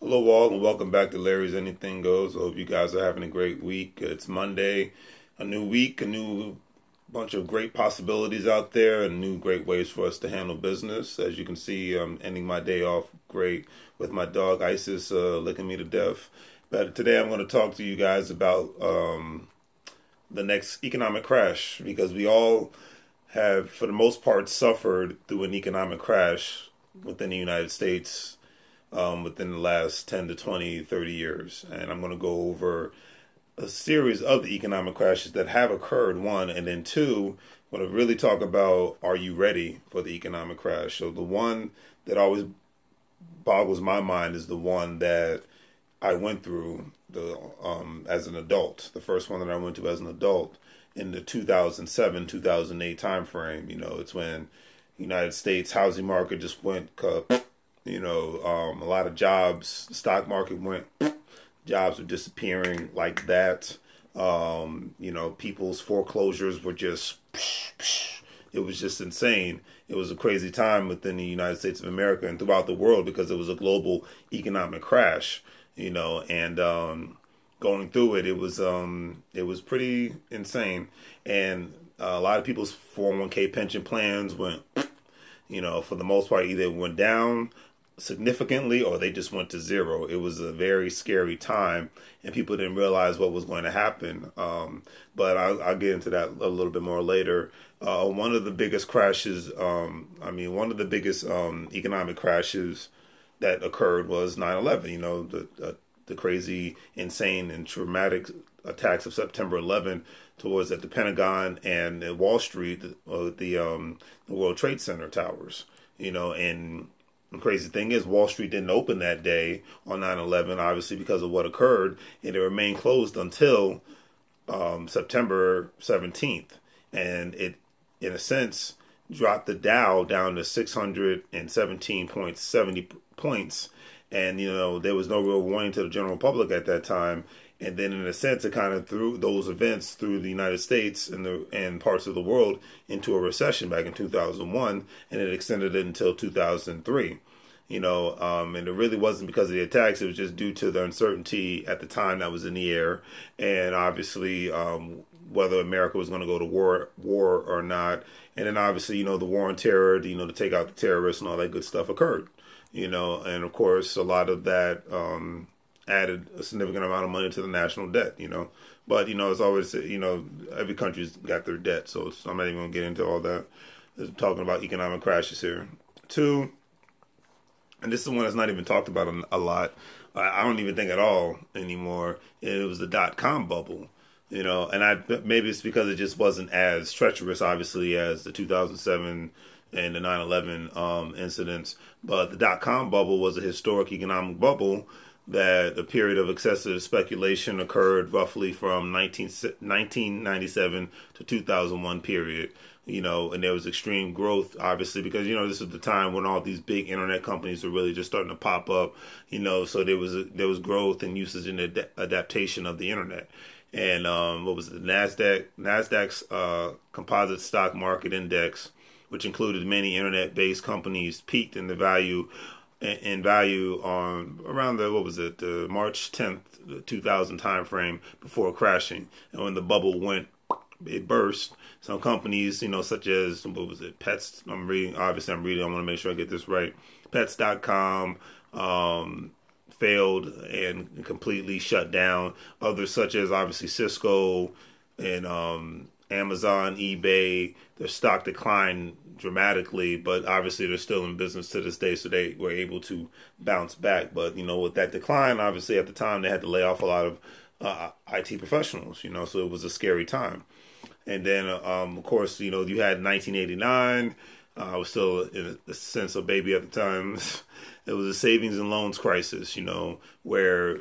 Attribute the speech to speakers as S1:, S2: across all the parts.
S1: Hello, all, and welcome back to Larry's Anything Goes. I hope you guys are having a great week. It's Monday, a new week, a new bunch of great possibilities out there, and new great ways for us to handle business. As you can see, I'm ending my day off great with my dog Isis licking me to death. But today I'm going to talk to you guys about the next economic crash because we all have, for the most part, suffered through an economic crash within the United States within the last 10 to 20, 30 years. And I'm going to go over a series of the economic crashes that have occurred, one, and then two, I'm going to really talk about, are you ready for the economic crash? So the one that always boggles my mind is the one that I went through as an adult, the first one that I went to as an adult in the 2007, 2008 time frame. You know, it's when the United States housing market just went a lot of jobs, the stock market went, jobs were disappearing like that. People's foreclosures were just, it was just insane. It was a crazy time within the United States of America and throughout the world because it was a global economic crash, and going through it, it was pretty insane. And a lot of people's 401k pension plans went, for the most part, either went down significantly or they just went to zero. It was a very scary time and people didn't realize what was going to happen. But I'll get into that a little bit more later. One of the biggest crashes, one of the biggest economic crashes that occurred was 9/11, the crazy, insane, and traumatic attacks of September 11th towards at the Pentagon and at Wall Street, the World Trade Center towers, and the crazy thing is Wall Street didn't open that day on 9/11, obviously because of what occurred, and it remained closed until September 17th. And it, in a sense, dropped the Dow down to 617.70 points. And, there was no real warning to the general public at that time. And then, in a sense, it kind of threw those events through the United States and parts of the world into a recession back in 2001, and it extended it until 2003. And it really wasn't because of the attacks; it was just due to the uncertainty at the time that was in the air, and obviously whether America was going to go to war or not. And then, obviously, the war on terror, to take out the terrorists and all that good stuff occurred. And of course, a lot of that added a significant amount of money to the national debt, But, it's always, every country's got their debt, so I'm not even going to get into all that. I'm talking about economic crashes here. Two, and this is one that's not even talked about a lot, I don't even think at all anymore, it was the dot-com bubble. And maybe it's because it just wasn't as treacherous, obviously, as the 2007 and the 9/11 incidents. But the dot-com bubble was a historic economic bubble that a period of excessive speculation occurred roughly from 1997 to 2001 period. And there was extreme growth, obviously, because, this is the time when all these big internet companies were really just starting to pop up, so there was growth and usage and adaptation of the internet. And what was it? NASDAQ's composite stock market index, which included many internet-based companies, peaked in value on around the March 10th, 2000 time frame before crashing. And when the bubble it burst. Some companies, such as, Pets, I want to make sure I get this right. Pets.com, failed and completely shut down. Others, such as obviously Cisco and Amazon, eBay, their stock declined dramatically, but obviously they're still in business to this day, so they were able to bounce back. But, with that decline, obviously at the time they had to lay off a lot of IT professionals, so it was a scary time. And then, of course, you had 1989. I was still, in a sense, a baby at the time. It was a savings and loans crisis, where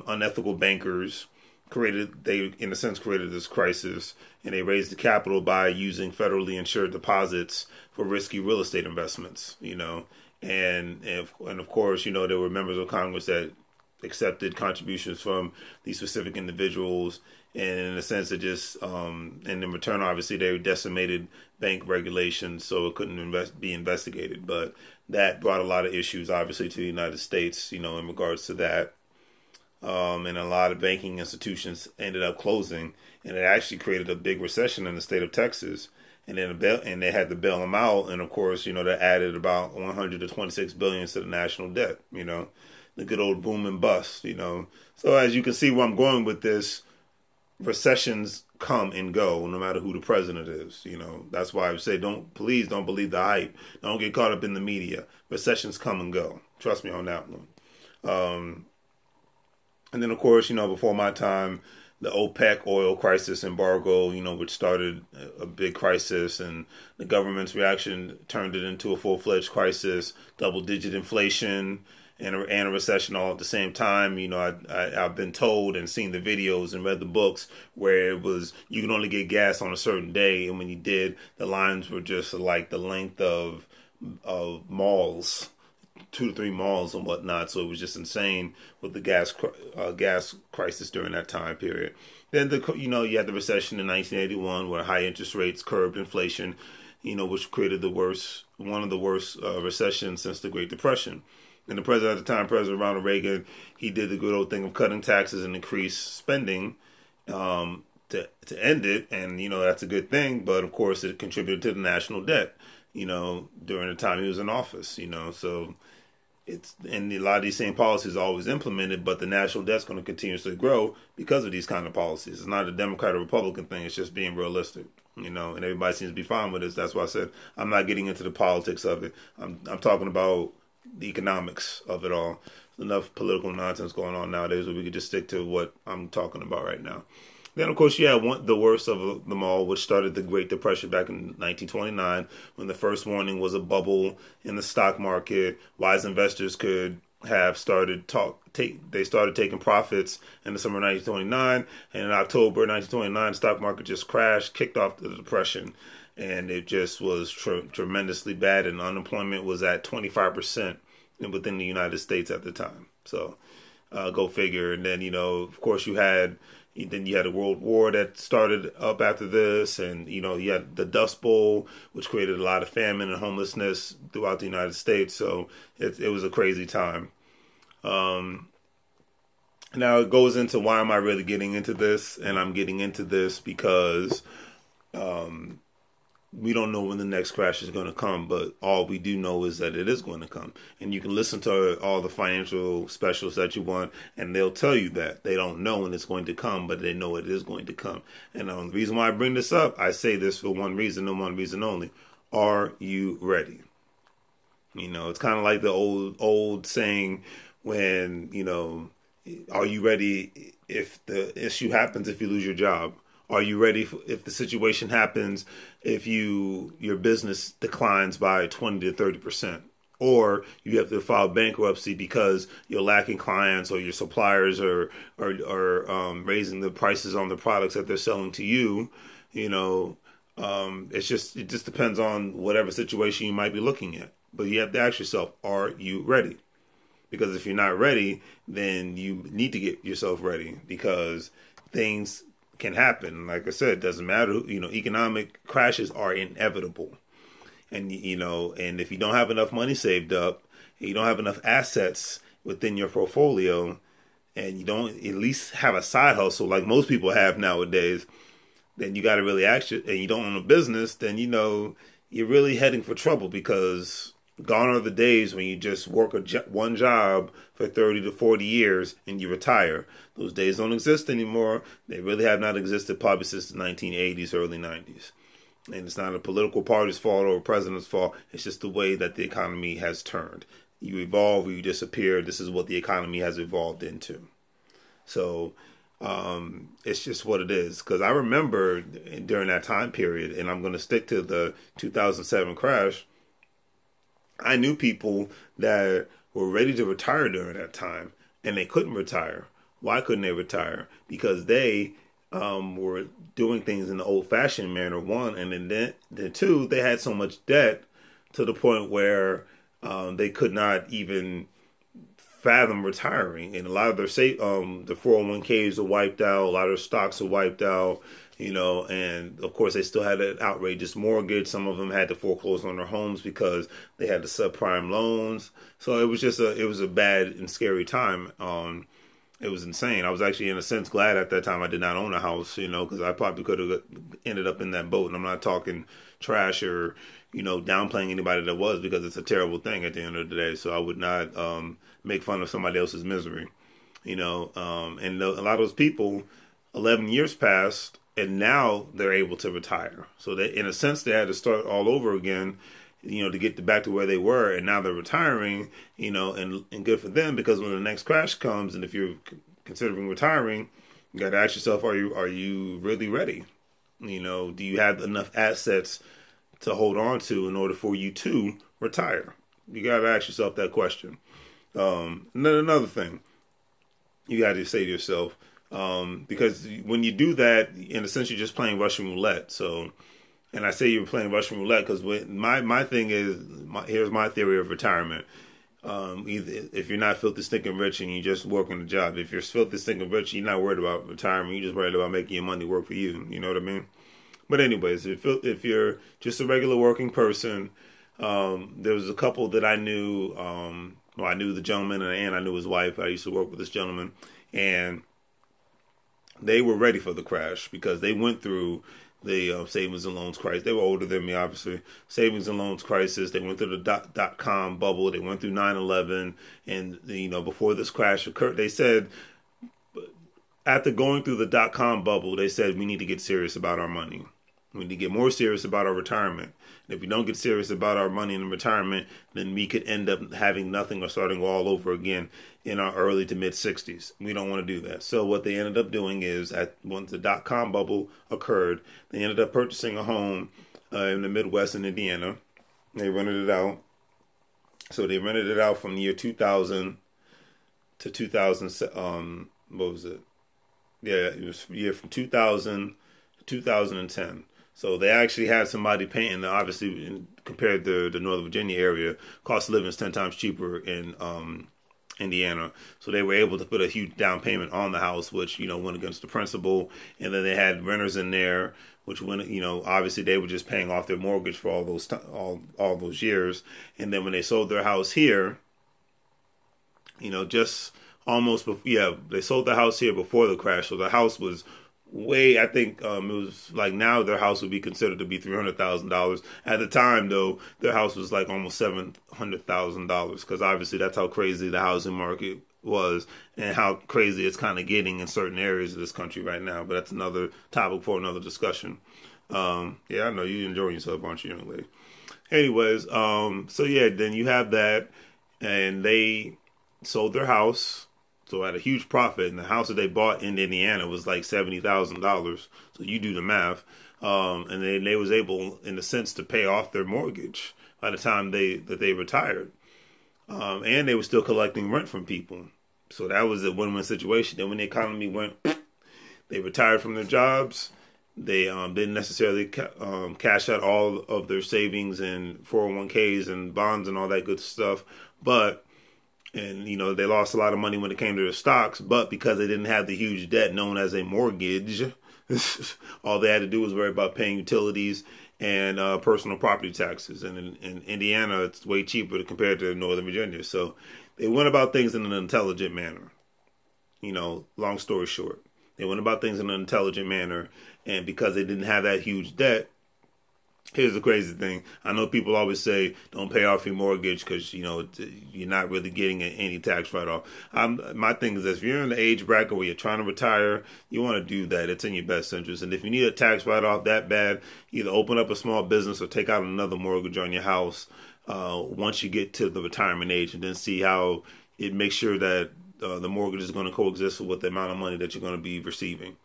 S1: unethical bankers created this crisis, and they raised the capital by using federally insured deposits for risky real estate investments, and of course, there were members of Congress that accepted contributions from these specific individuals, and in a sense, it just and in return, obviously, they decimated bank regulations, so it couldn't be investigated. But that brought a lot of issues, obviously, to the United States, in regards to that. And a lot of banking institutions ended up closing, and it actually created a big recession in the state of Texas. And then they had to bail them out, and of course, that added about 100 to 26 billion to the national debt. The good old boom and bust. So as you can see, where I'm going with this, recessions come and go, no matter who the president is. That's why I would say, please don't believe the hype. Don't get caught up in the media. Recessions come and go. Trust me on that one. And then, of course, before my time, the OPEC oil crisis embargo, which started a big crisis, and the government's reaction turned it into a full-fledged crisis, double-digit inflation, and a recession all at the same time. I've been told and seen the videos and read the books where it was you could only get gas on a certain day, and when you did, the lines were just like the length of malls. 2 to 3 malls and whatnot, so it was just insane with the gas crisis during that time period. Then you had the recession in 1981, where high interest rates curbed inflation, which created one of the worst recessions since the Great Depression. And the president at the time, President Ronald Reagan, he did the good old thing of cutting taxes and increase spending to end it, and that's a good thing. But of course, it contributed to the national debt. During the time he was in office. So. And a lot of these same policies are always implemented, but the national debt's going to continuously grow because of these kind of policies. It's not a Democrat or Republican thing. It's just being realistic, and everybody seems to be fine with this. That's why I said I'm not getting into the politics of it. I'm talking about the economics of it all. There's enough political nonsense going on nowadays where we could just stick to what I'm talking about right now. Then, of course, you had the worst of them all, which started the Great Depression back in 1929, when the first warning was a bubble in the stock market. Wise investors could have started taking profits in the summer of 1929, and in October 1929, the stock market just crashed, kicked off the depression, and it just was tremendously bad, and unemployment was at 25% within the United States at the time. So, go figure. And then, of course, you had a World War that started up after this, and you had the Dust Bowl, which created a lot of famine and homelessness throughout the United States. So it was a crazy time. Now it goes into why am I really getting into this, and I'm getting into this because we don't know when the next crash is going to come, but all we do know is that it is going to come. And you can listen to all the financial specialists that you want, and they'll tell you that. They don't know when it's going to come, but they know it is going to come. And the reason why I bring this up, I say this for one reason and one reason only. Are you ready? It's kind of like the old saying when, are you ready if the issue happens if you lose your job? Are you ready if the situation happens if your business declines by 20 to 30%? Or you have to file bankruptcy because you're lacking clients, or your suppliers are raising the prices on the products that they're selling to you. It just depends on whatever situation you might be looking at. But you have to ask yourself, are you ready? Because if you're not ready, then you need to get yourself ready, because things can happen. Like I said, it doesn't matter. Economic crashes are inevitable. And, and if you don't have enough money saved up, and you don't have enough assets within your portfolio, and you don't at least have a side hustle like most people have nowadays, then you got to really act it, and you don't own a business, then, you're really heading for trouble, because gone are the days when you just work one job for 30 to 40 years and you retire. Those days don't exist anymore. They really have not existed probably since the 1980s, early 90s. And it's not a political party's fault or a president's fault. It's just the way that the economy has turned. You evolve or you disappear. This is what the economy has evolved into. So it's just what it is. Because I remember during that time period, and I'm going to stick to the 2007 crash, I knew people that were ready to retire during that time, and they couldn't retire. Why couldn't they retire? Because they were doing things in the old-fashioned manner, one, and then two, they had so much debt to the point where they could not even fathom retiring, and a lot of their the 401ks are wiped out, a lot of their stocks are wiped out, and of course they still had an outrageous mortgage. Some of them had to foreclose on their homes because they had the subprime loans. So it was just it was a bad and scary time. It was insane. I was actually, in a sense, glad at that time I did not own a house, because I probably could have ended up in that boat. And I'm not talking trash or, downplaying anybody that was, because it's a terrible thing at the end of the day. So I would not make fun of somebody else's misery, and a lot of those people, 11 years passed, and now they're able to retire. So they, in a sense, they had to start all over again, to get back to where they were, and now they're retiring, and good for them, because when the next crash comes, and if you're considering retiring, you got to ask yourself, are you really ready? Do you have enough assets to hold on to in order for you to retire? You got to ask yourself that question. And then another thing you got to say to yourself, because when you do that, in a sense, you're just playing Russian roulette. So, and I say you're playing Russian roulette because my thing is, here's my theory of retirement. Either if you're not filthy stinking rich and you just working a job, if you're filthy stinking rich, you're not worried about retirement. You're just worried about making your money work for you. You know what I mean? But anyways, if you're just a regular working person, there was a couple that I knew. I knew the gentleman, and I knew his wife. I used to work with this gentleman, and they were ready for the crash because they went through the savings and loans crisis. They were older than me, obviously. Savings and loans crisis. They went through the dot-com bubble. They went through 9/11. And, before this crash occurred, they said, after going through the dot-com bubble, they said, we need to get serious about our money. We need to get more serious about our retirement. And if we don't get serious about our money and retirement, then we could end up having nothing or starting all over again in our early to mid-60s. We don't want to do that. So what they ended up doing is, once the dot-com bubble occurred, they ended up purchasing a home in the Midwest in Indiana. They rented it out. So they rented it out from the year 2000 to 2000. What was it? Yeah, it was year from 2000 to 2010. So they actually had somebody paying, obviously, compared to the Northern Virginia area, cost of living is 10 times cheaper in Indiana. So they were able to put a huge down payment on the house, which, went against the principal. And then they had renters in there, which went, obviously they were just paying off their mortgage for all those years. And then when they sold their house here, just almost, they sold the house here before the crash. So the house was I think it was like, now their house would be considered to be $300,000. At the time, though, their house was like almost $700,000, because obviously that's how crazy the housing market was and how crazy it's kind of getting in certain areas of this country right now. But that's another topic for another discussion. Yeah, I know you're enjoying yourself, aren't you, young lady? Anyways, so yeah, then you have that, and they sold their house. So at a huge profit, and the house that they bought in Indiana was like $70,000. So you do the math, and they was able, in a sense, to pay off their mortgage by the time that they retired, and they were still collecting rent from people. So that was a win-win situation. Then when the economy went, they retired from their jobs. They didn't necessarily cash out all of their savings and 401ks and bonds and all that good stuff, and they lost a lot of money when it came to their stocks, but because they didn't have the huge debt known as a mortgage, all they had to do was worry about paying utilities and personal property taxes. And in Indiana, it's way cheaper compared to Northern Virginia. So they went about things in an intelligent manner. Long story short, they went about things in an intelligent manner, and because they didn't have that huge debt. Here's the crazy thing. I know people always say, don't pay off your mortgage because, you're not really getting any tax write-off. My thing is, if you're in the age bracket where you're trying to retire, you want to do that. It's in your best interest. And if you need a tax write-off that bad, either open up a small business or take out another mortgage on your house once you get to the retirement age, and then see how it makes sure that the mortgage is going to coexist with the amount of money that you're going to be receiving.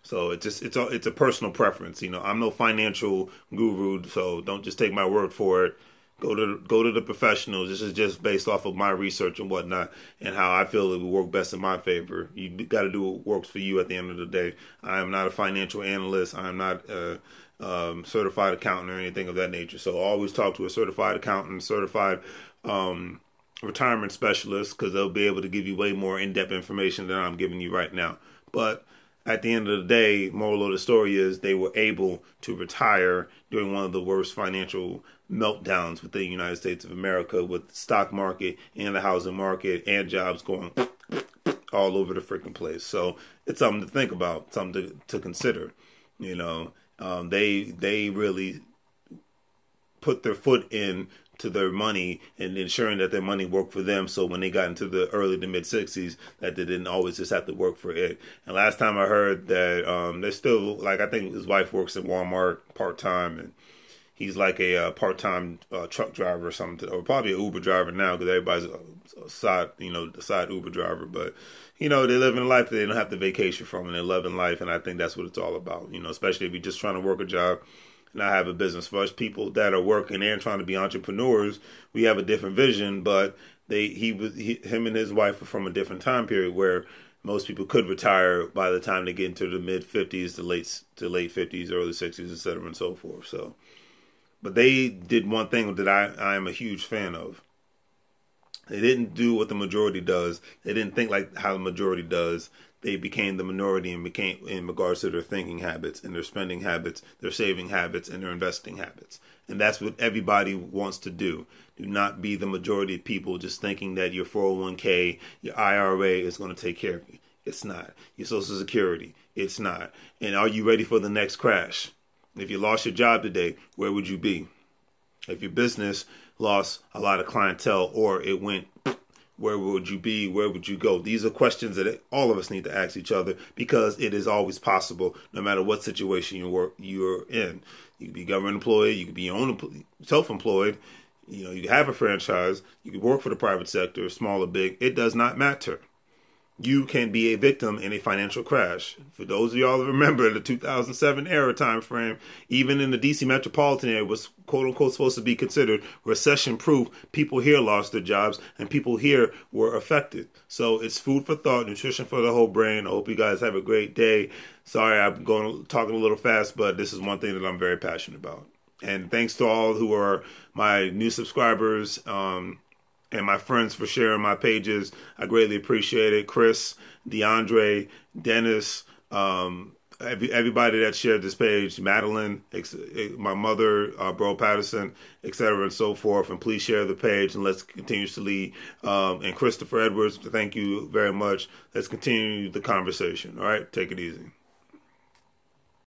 S1: So it's a personal preference. I'm no financial guru, so don't just take my word for it. Go to the professionals. This is just based off of my research and whatnot, and how I feel it would work best in my favor. You got to do what works for you at the end of the day. I am not a financial analyst. I am not a certified accountant or anything of that nature. So always talk to a certified accountant, certified retirement specialists because they'll be able to give you way more in-depth information than I'm giving you right now. But at the end of the day, moral of the story is they were able to retire during one of the worst financial meltdowns within the United States of America, with the stock market and the housing market and jobs going all over the freaking place. So it's something to think about, something to consider. You know, they really put their foot in to their money and ensuring that their money worked for them. So when they got into the early to mid 60s, that they didn't always just have to work for it. And last time I heard that they're still, like, I think his wife works at Walmart part-time, and he's like a part-time truck driver or something, or probably an Uber driver now because everybody's a side Uber driver. But, you know, they live in a life that they don't have to vacation from, and they're loving life. And I think that's what it's all about, you know, especially if you're just trying to work a job. And I have a business. For us people that are working and trying to be entrepreneurs, we have a different vision. But him and his wife are from a different time period where most people could retire by the time they get into the mid 50s, to late 50s, early 60s, etc., and so forth. So, but they did one thing that I am a huge fan of. They didn't do what the majority does. They didn't think like how the majority does. They became the minority and became, in regards to their thinking habits and their spending habits, their saving habits, and their investing habits. And that's what everybody wants to do. Do not be the majority of people just thinking that your 401k, your IRA is going to take care of you. It's not. Your Social Security, it's not. And are you ready for the next crash? If you lost your job today, where would you be? If your business lost a lot of clientele or it went, where would you be? Where would you go? These are questions that all of us need to ask each other, because it is always possible, no matter what situation you're in. You could be government employee, you could be your own self-employed, you know, you have a franchise, you could work for the private sector, small or big. It does not matter. You can be a victim in a financial crash. For those of y'all that remember the 2007 era time frame, even in the DC metropolitan area was quote unquote supposed to be considered recession proof. People here lost their jobs and people here were affected. So it's food for thought, nutrition for the whole brain. I hope you guys have a great day. Sorry, I'm talking a little fast, but this is one thing that I'm very passionate about. And thanks to all who are my new subscribers, and my friends for sharing my pages. I greatly appreciate it. Chris, DeAndre, Dennis, everybody that shared this page, Madeline, my mother, Bro Patterson, etc., and so forth. And please share the page, and let's continue to lead. And Christopher Edwards, thank you very much. Let's continue the conversation. All right, take it easy.